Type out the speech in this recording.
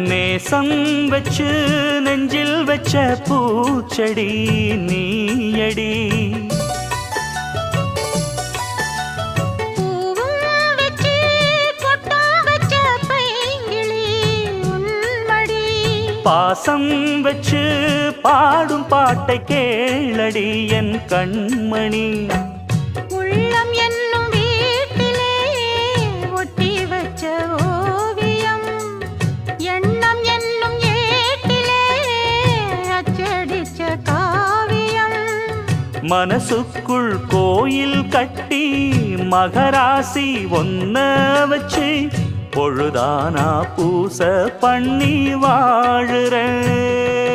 நேசம் வச்சு நெஞ்சில் வச்ச பூச்செடி நீயடி. பாசம் வச்சு பாடும் பாட்டை கேளடி என் கண்மணி. உள்ளம் என்னும் வீட்டிலே ஒட்டி வச்ச ஓவியம், எண்ணம் என்னும் ஏட்டிலே அச்சடிச்ச காவியம். மனசுக்குள் கோயில் கட்டி மகராசி ஒன்ன வச்சு பொழுதானா பூச பண்ணி வாழுறேன்.